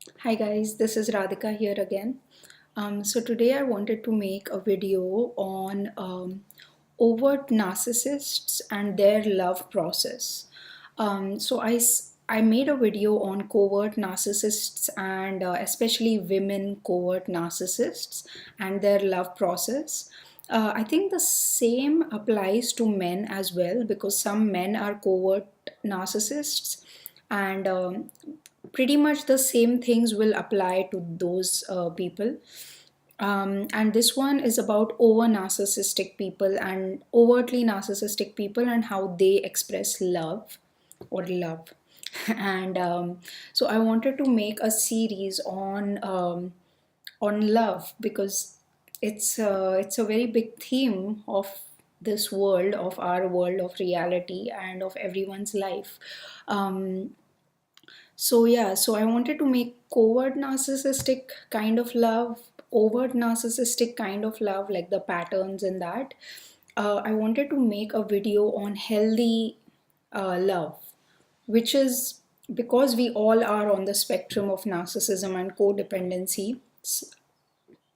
Hi guys, this is Radhika here again. So today I wanted to make a video on overt narcissists and their love process. I made a video on covert narcissists and especially women covert narcissists and their love process. I think the same applies to men as well because some men are covert narcissists and pretty much the same things will apply to those people. And this one is about over narcissistic people and overtly narcissistic people and how they express love or love. And so I wanted to make a series on love because it's a very big theme of this world, of our world of reality and of everyone's life. um, so I wanted to make covert narcissistic kind of love, overt narcissistic kind of love, like the patterns in that. I wanted to make a video on healthy love, which is because we all are on the spectrum of narcissism and codependency,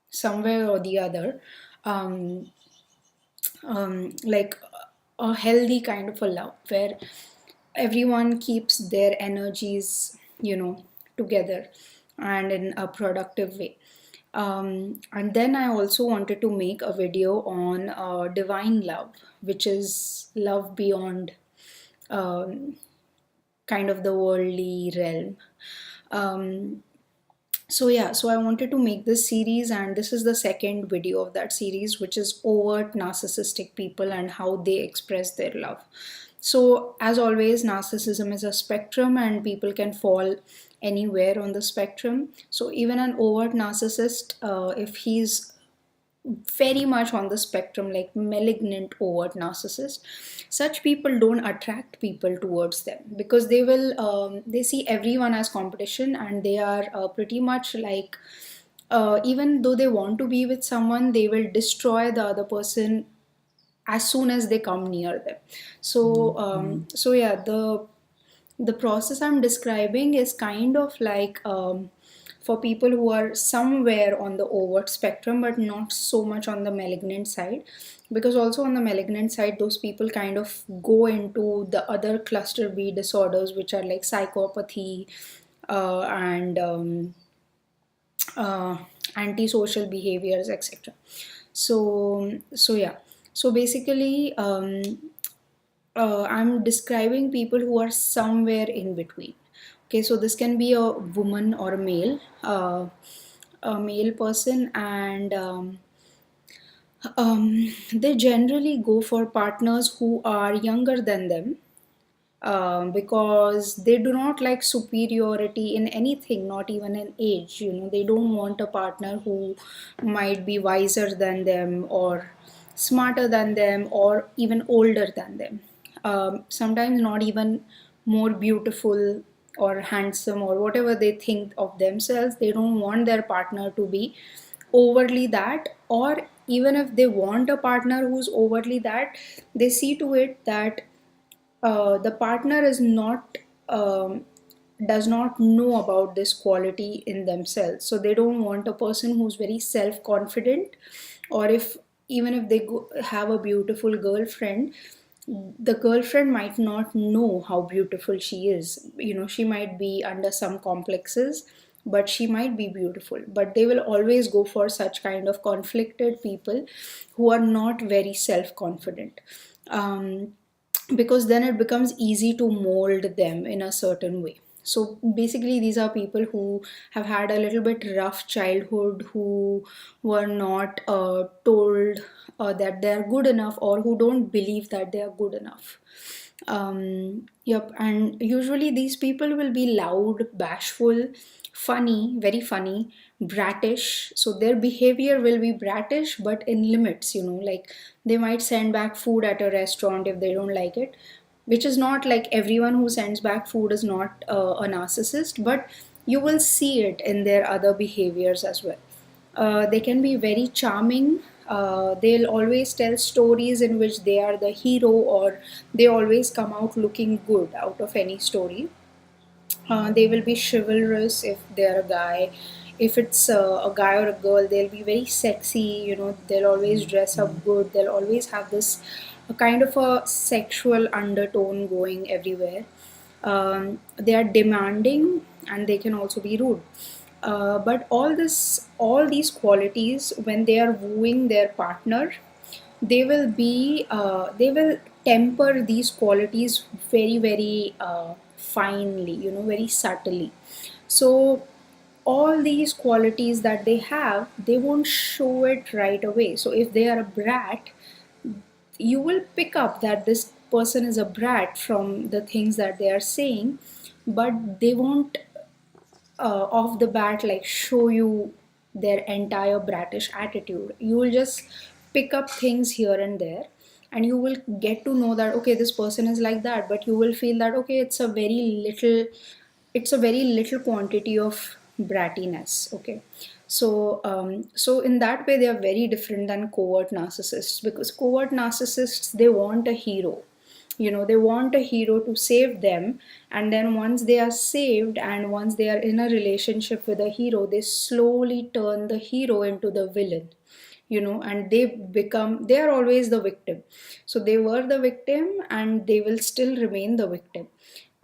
somewhere or the other. Um, like a healthy kind of a love where everyone keeps their energies, together and in a productive way. And then I also wanted to make a video on divine love, which is love beyond um, kind of the worldly realm. Um, so I wanted to make this series, and this is the second video of that series, which is overt narcissistic people and how they express their love. So as always, narcissism is a spectrum and people can fall anywhere on the spectrum. So even an overt narcissist, if he's very much on the spectrum, like malignant overt narcissist, such people don't attract people towards them because they see everyone as competition, and they are pretty much like, even though they want to be with someone, they will destroy the other person as soon as they come near them. So yeah, the process I'm describing is kind of like, for people who are somewhere on the overt spectrum but not so much on the malignant side, because also on the malignant side those people kind of go into the other cluster B disorders, which are like psychopathy, and uh, antisocial behaviors, etc. So yeah, so basically, I'm describing people who are somewhere in between. Okay, so this can be a woman or a male person, and they generally go for partners who are younger than them, because they do not like superiority in anything, not even in age. They don't want a partner who might be wiser than them or smarter than them or even older than them. Sometimes not even more beautiful or handsome or whatever they think of themselves. They don't want their partner to be overly that, or even if they want a partner who's overtly that, they see to it that the partner is not does not know about this quality in themselves. So they don't want a person who's very self confident, or if even if they have a beautiful girlfriend, the girlfriend might not know how beautiful she is. She might be under some complexes, but she might be beautiful. But they will always go for such kind of conflicted people who are not very self confident. um, because then it becomes easy to mold them in a certain way. So basically, these are people who have had a little bit rough childhood, who were not told that they are good enough, or who don't believe that they are good enough. Yep, and usually these people will be loud, bashful, funny, very funny, bratish. So their behavior will be bratish, but in limits, like they might send back food at a restaurant if they don't like it, which is not like everyone who sends back food is not a narcissist, but you will see it in their other behaviors as well. They can be very charming. They'll always tell stories in which they are the hero, or they always come out looking good out of any story. They will be chivalrous if they're a guy. If it's a guy or a girl, they'll be very sexy. They'll always dress up good. They'll always have this a kind of a sexual undertone going everywhere. They are demanding, and they can also be rude. But all these qualities, when they are wooing their partner, they will temper these qualities very, very finely, very subtly. So all these qualities that they have, they won't show it right away. So if they are a brat, you will pick up that this person is a brat from the things that they are saying, but they won't off the bat like show you their entire bratish attitude. You will just pick up things here and there, and you will get to know that okay, this person is like that, but you will feel that okay, it's a very little quantity of brattiness. Okay. So in that way they are very different than covert narcissists, because covert narcissists, they want a hero. They want a hero to save them, and then once they are saved and once they are in a relationship with a hero, they slowly turn the hero into the villain. And they are always the victim. So they were the victim, and they will still remain the victim.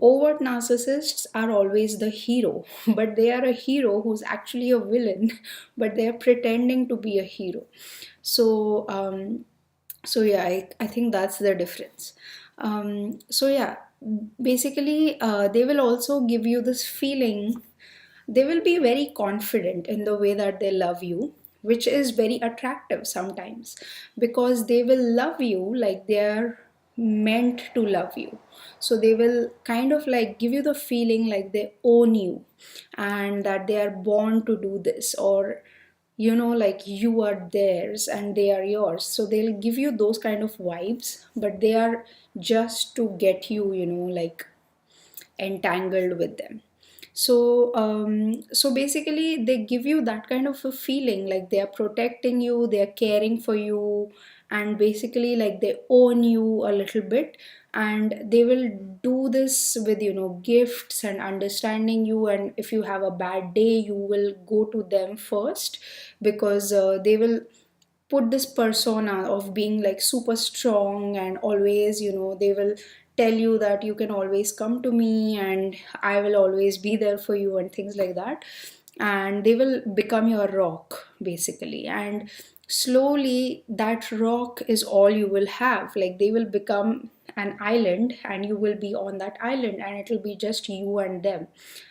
Overt narcissists are always the hero, but they are a hero who's actually a villain, but they are pretending to be a hero. So yeah, I think that's the difference. So yeah, basically, they will also give you this feeling. They will be very confident in the way that they love you, which is very attractive sometimes, because they will love you like they are meant to love you. So they will kind of like give you the feeling like they own you, and that they are born to do this, or like you are theirs and they are yours. So they'll give you those kind of vibes, but they are just to get you, like entangled with them. So basically they give you that kind of a feeling like they are protecting you, they are caring for you, and basically like they own you a little bit. And they will do this with gifts and understanding you. And if you have a bad day, you will go to them first, because they will put this persona of being like super strong, and always they will tell you that you can always come to me and I will always be there for you, and things like that. And they will become your rock basically, and slowly that rock is all you will have. Like they will become an island, and you will be on that island, and it will be just you and them.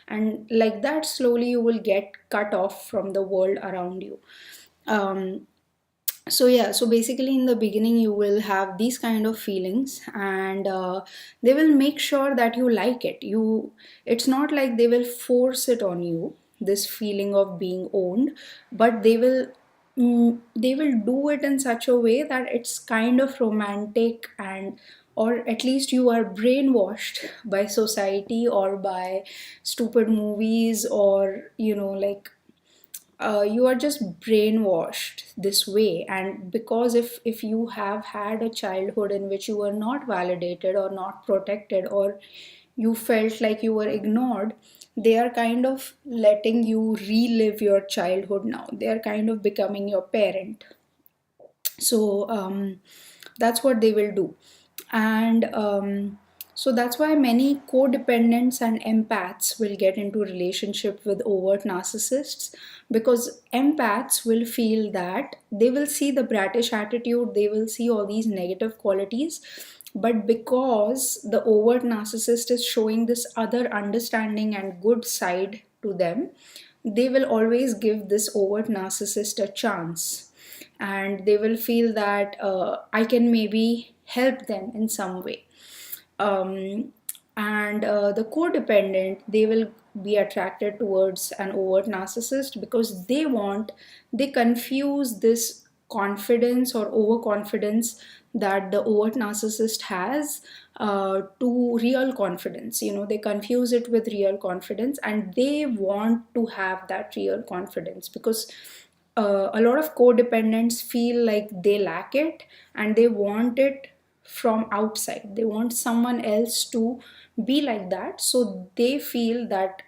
And like that, slowly you will get cut off from the world around you. um, so yeah, so basically in the beginning you will have these kind of feelings, and they will make sure that you like it. It's not like they will force it on you, this feeling of being owned, but they will do it in such a way that it's kind of romantic, and or at least you are brainwashed by society or by stupid movies, or like you are just brainwashed this way. And because if you have had a childhood in which you were not validated or not protected, or you felt like you were ignored, they are kind of letting you relive your childhood. Now they are kind of becoming your parent. So that's what they will do. And that's why many codependents and empaths will get into relationship with overt narcissists, because empaths will feel that they will see the bratish attitude, they will see all these negative qualities, but because the overt narcissist is showing this other understanding and good side to them, they will always give this overt narcissist a chance, and they will feel that I can maybe help them in some way. Um, and the codependent, they will be attracted towards an overt narcissist because they confuse this confidence or overconfidence that the overt narcissist has to real confidence. They confuse it with real confidence, and they want to have that real confidence, because a lot of codependents feel like they lack it, and they want it from outside. They want someone else to be like that. So they feel that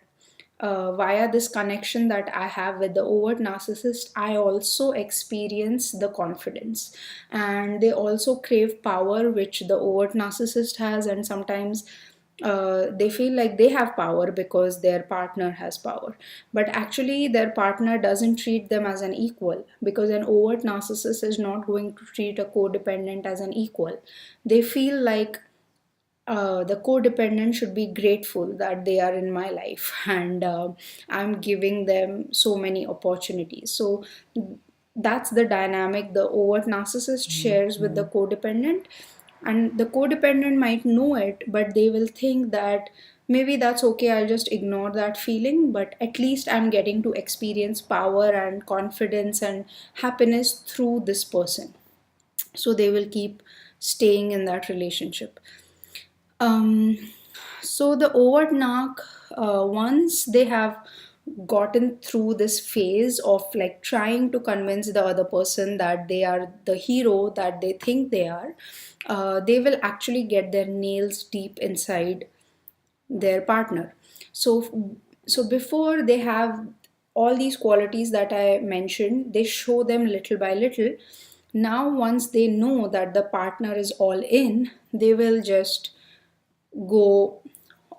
via this connection that I have with the overt narcissist, I also experience the confidence. And they also crave power, which the overt narcissist has, and sometimes they feel like they have power because their partner has power. But actually, their partner doesn't treat them as an equal, because an overt narcissist is not going to treat a codependent as an equal. They feel like the codependent should be grateful that they are in my life and I'm giving them so many opportunities. So that's the dynamic the overt narcissist shares with the codependent. And the codependent might know it, but they will think that maybe that's okay, I'll just ignore that feeling, but at least I'm getting to experience power and confidence and happiness through this person. So they will keep staying in that relationship. um, so the overt narc, once they have gotten through this phase of like trying to convince the other person that they are the hero that they think they are, they will actually get their nails deep inside their partner. So before they have all these qualities that I mentioned, they show them little by little. Now once they know that the partner is all in, they will just go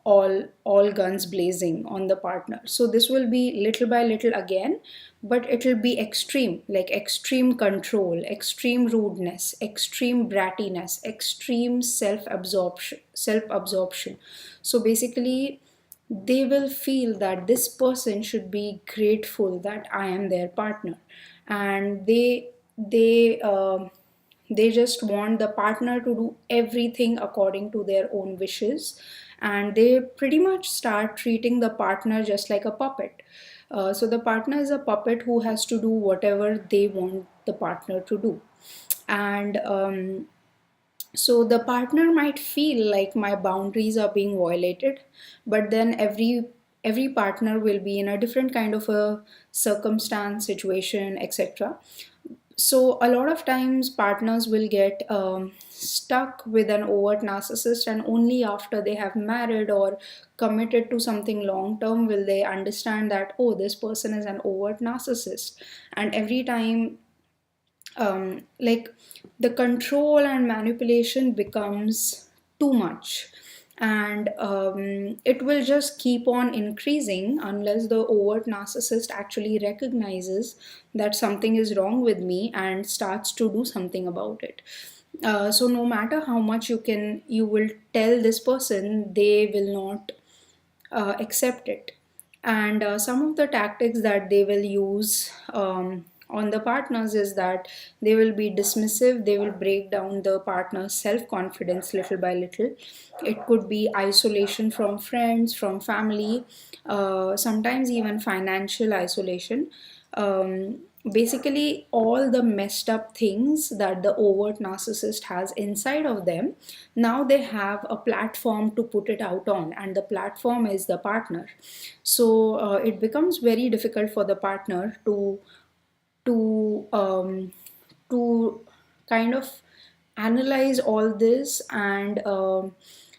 all guns blazing on the partner. So this will be little by little again, but it will be extreme, like extreme control, extreme rudeness, extreme brattiness, extreme self absorption. So basically they will feel that this person should be grateful that I am their partner. And they just want the partner to do everything according to their own wishes, and they pretty much start treating the partner just like a puppet. So the partner is a puppet who has to do whatever they want the partner to do. And so the partner might feel like my boundaries are being violated, but then every partner will be in a different kind of a circumstance, situation, etc. So a lot of times partners will get stuck with an overt narcissist, and only after they have married or committed to something long term will they understand that, oh, this person is an overt narcissist. And every time, like, the control and manipulation becomes too much, and it will just keep on increasing unless the overt narcissist actually recognizes that something is wrong with me and starts to do something about it. So no matter how much you will tell this person, they will not accept it. And some of the tactics that they will use on the partners is that they will be dismissive, they will break down the partner's self confidence little by little. It could be isolation from friends, from family, sometimes even financial isolation. Basically, all the messed up things that the overt narcissist has inside of them, now they have a platform to put it out on, and the platform is the partner. So it becomes very difficult for the partner to to kind of analyze all this and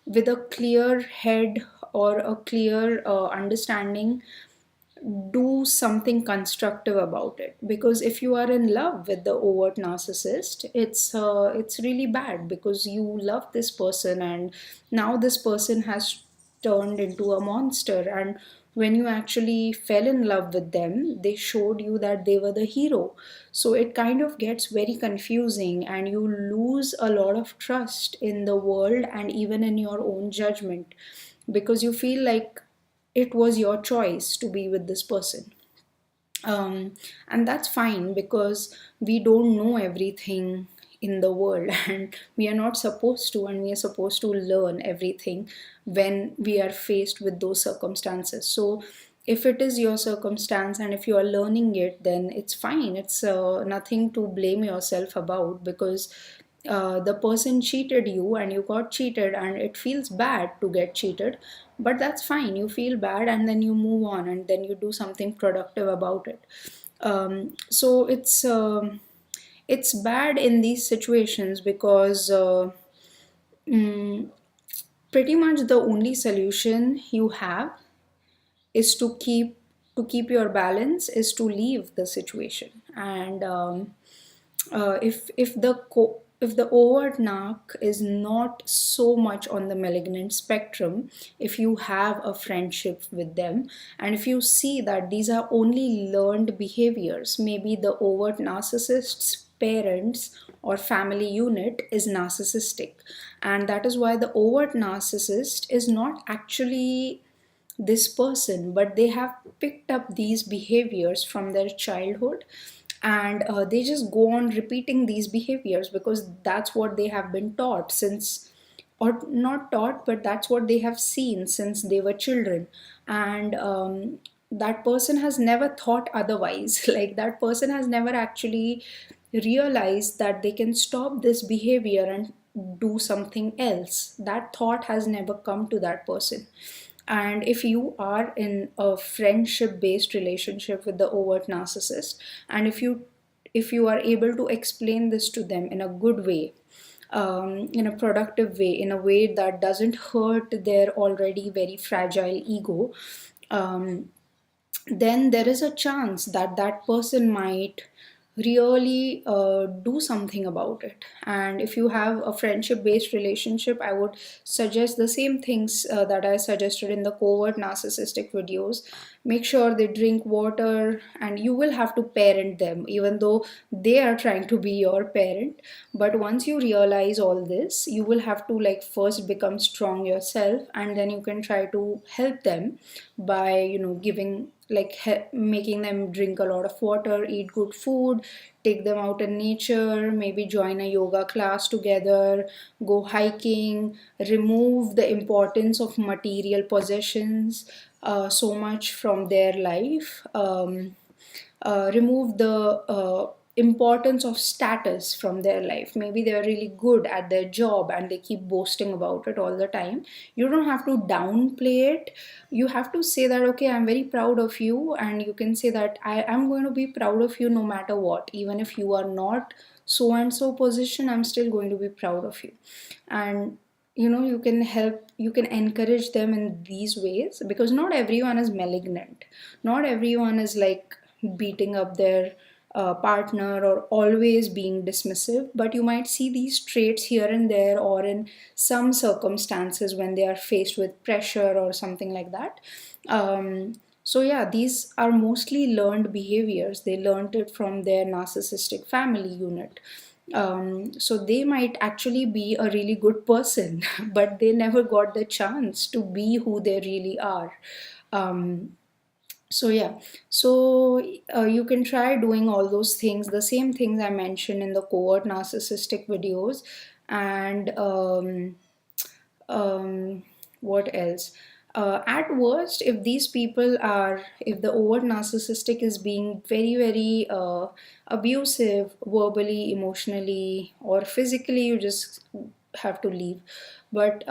with a clear head or a clear understanding, do something constructive about it. Because if you are in love with the overt narcissist, it's really bad, because you love this person and now this person has turned into a monster. And when you actually fell in love with them, they showed you that they were the hero. So it kind of gets very confusing, and you lose a lot of trust in the world and even in your own judgment, because you feel like it was your choice to be with this person. And that's fine, because we don't know everything in the world and we are not supposed to, and we are supposed to learn everything when we are faced with those circumstances. So if it is your circumstance and if you are learning it, then it's fine. It's nothing to blame yourself about, because the person cheated you and you got cheated, and it feels bad to get cheated, but that's fine. You feel bad and then you move on and then you do something productive about it. So it's bad in these situations because mm, pretty much the only solution you have is to keep your balance, is to leave the situation. And if the overt narc is not so much on the malignant spectrum, if you have a friendship with them and if you see that these are only learned behaviors, maybe the overt narcissist's parents or family unit is narcissistic, and that is why the overt narcissist is not actually this person, but they have picked up these behaviors from their childhood, and they just go on repeating these behaviors because that's what they have been taught since, or not taught, but that's what they have seen since they were children. And that person has never thought otherwise. Like, that person has never actually realized that they can stop this behavior and do something else. That thought has never come to that person. And if you are in a friendship based relationship with the overt narcissist, and if you are able to explain this to them in a good way, in a productive way, in a way that doesn't hurt their already very fragile ego, um, then there is a chance that that person might really do something about it. And if you have a friendship based relationship, I would suggest the same things that I suggested in the covert narcissistic videos. Make sure they drink water, and you will have to parent them even though they are trying to be your parent. But once you realize all this, you will have to, like, first become strong yourself, and then you can try to help them by, giving, like, making them drink a lot of water, eat good food, take them out in nature, maybe join a yoga class together, go hiking, remove the importance of material possessions so much from their life. Remove the importance of status from their life. Maybe they're really good at their job and they keep boasting about it all the time. You don't have to downplay it. You have to say that, okay, I'm very proud of you, and you can say that I am going to be proud of you no matter what. Even if you are not so and so position, I'm still going to be proud of you. And you can help, you can encourage them in these ways, because not everyone is malignant. Not everyone is like beating up their partner or always being dismissive, but you might see these traits here and there, or in some circumstances when they are faced with pressure or something like that. So yeah, these are mostly learned behaviors. They learned it from their narcissistic family unit. So they might actually be a really good person, but they never got the chance to be who they really are. Um, so yeah, so you can try doing all those things, the same things I mentioned in the covert narcissistic videos. And what else? At worst, if these people are, if the overt narcissistic is being very, very abusive, verbally, emotionally, or physically, you just have to leave. But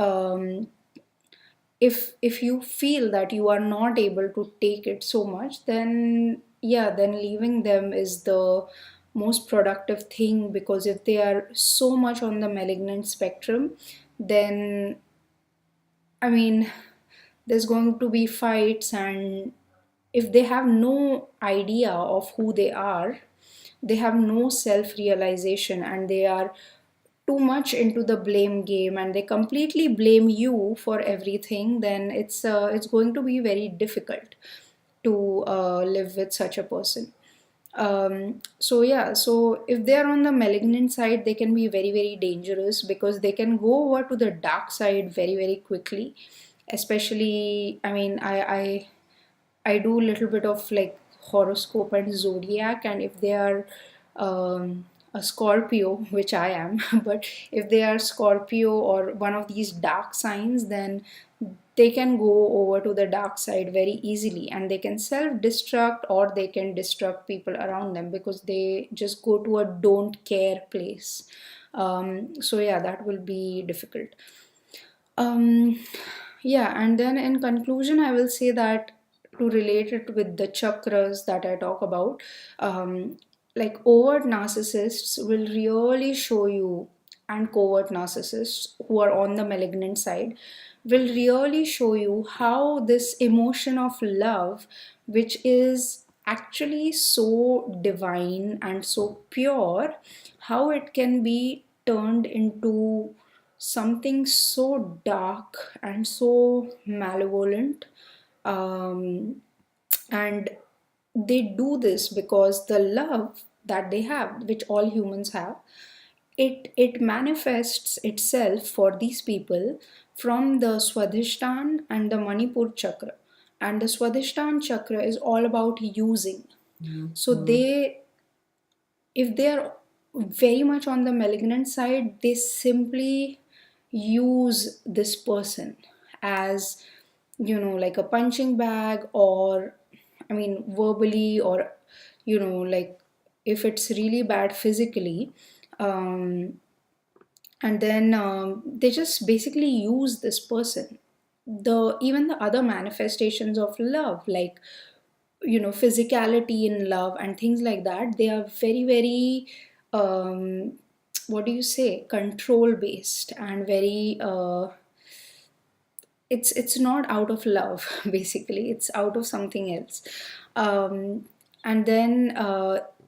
if you feel that you are not able to take it so much, then yeah, then leaving them is the most productive thing. Because if they are so much on the malignant spectrum, then, I mean, there's going to be fights. And if they have no idea of who they are, they have no self realization, and they are too much into the blame game, and they completely blame you for everything, then it's going to be very difficult to live with such a person. So yeah, so if they are on the malignant side, they can be very, very dangerous, because they can go over to the dark side very, very quickly. Especially, I mean, I do a little bit of like horoscope and zodiac, and if they are a Scorpio, which I am, but if they are Scorpio or one of these dark signs, then they can go over to the dark side very easily, and they can self destruct, or they can destruct people around them, because they just go to a don't care place. So yeah, that will be difficult. um, yeah, and then in conclusion, I will say that, to relate it with the chakras that I talk about, like, overt narcissists will really show you, and covert narcissists who are on the malignant side will really show you how this emotion of love, which is actually so divine and so pure, how it can be turned into something so dark and so malevolent. And they do this because the love that they have, which all humans have, it manifests itself for these people from the Swadhisthana and the Manipur chakra. And the Swadhisthana chakra is all about using. So they, if they are very much on the malignant side, they simply use this person as, like a punching bag, or I mean verbally, or like if it's really bad physically. Um, and then they just basically use this person. The even the other manifestations of love, like physicality in love and things like that, they are very very what do you say, control based, and very it's not out of love basically, it's out of something else. And then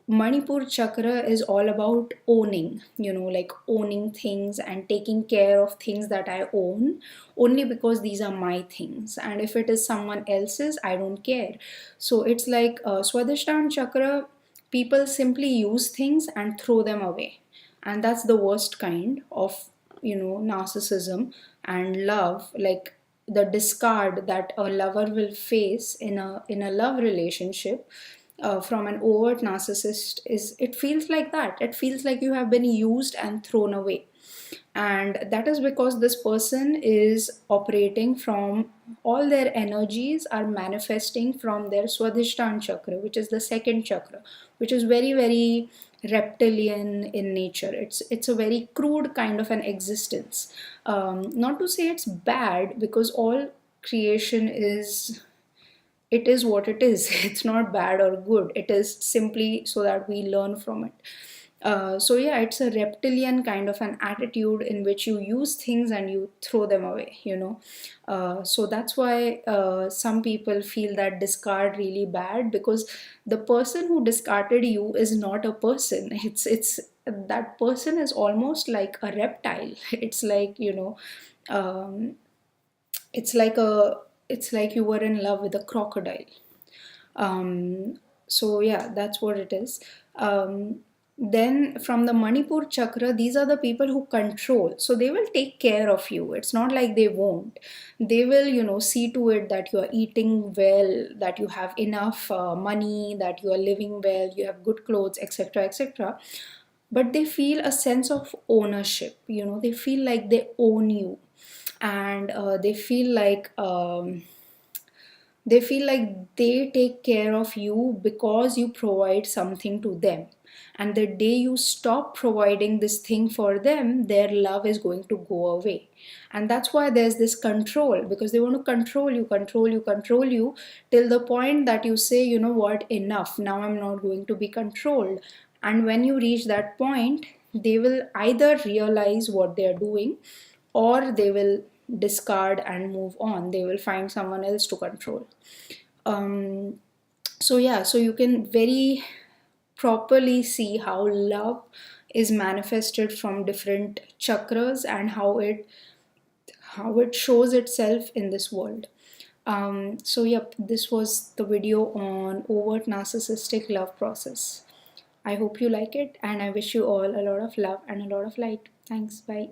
Manipur chakra is all about owning, like owning things and taking care of things that I own, only because these are my things, and if it is someone else's, I don't care. So it's like Swadhisthana chakra, people simply use things and throw them away, and that's the worst kind of narcissism. And love, like the discard that a lover will face in a love relationship from an overt narcissist, is it feels like that, it feels like you have been used and thrown away. And that is because this person is operating from, all their energies are manifesting from their Swadhisthana chakra, which is the second chakra, which is very very reptilian in nature. It's a very crude kind of an existence. Not to say it's bad, because all creation is, it is what it is. It's not bad or good, it is simply so that we learn from it. So yeah, it's a reptilian kind of an attitude in which you use things and you throw them away, so that's why some people feel that discard really bad, because the person who discarded you is not a person. It's that person is almost like a reptile. It's like, um, it's like a, it's like you were in love with a crocodile. So yeah, that's what it is. Then from the Manipur chakra, these are the people who control, so they will take care of you. It's not like they won't. They will, see to it that you are eating well, that you have enough money, that you are living well, you have good clothes, etc., etc. But they feel a sense of ownership. They feel like they own you, and they feel like they take care of you because you provide something to them. And the day you stop providing this thing for them, their love is going to go away. And that's why there's this control, because they want to control you, control you, control you, till the point that you say, you know what, enough, now I'm not going to be controlled. And when you reach that point, they will either realize what they're doing, or they will discard and move on. They will find someone else to control. um, so yeah, so you can very properly see how love is manifested from different chakras, and how it shows itself in this world. So yep, this was the video on overt narcissistic love process. I hope you like it, and I wish you all a lot of love and a lot of light. Thanks, bye.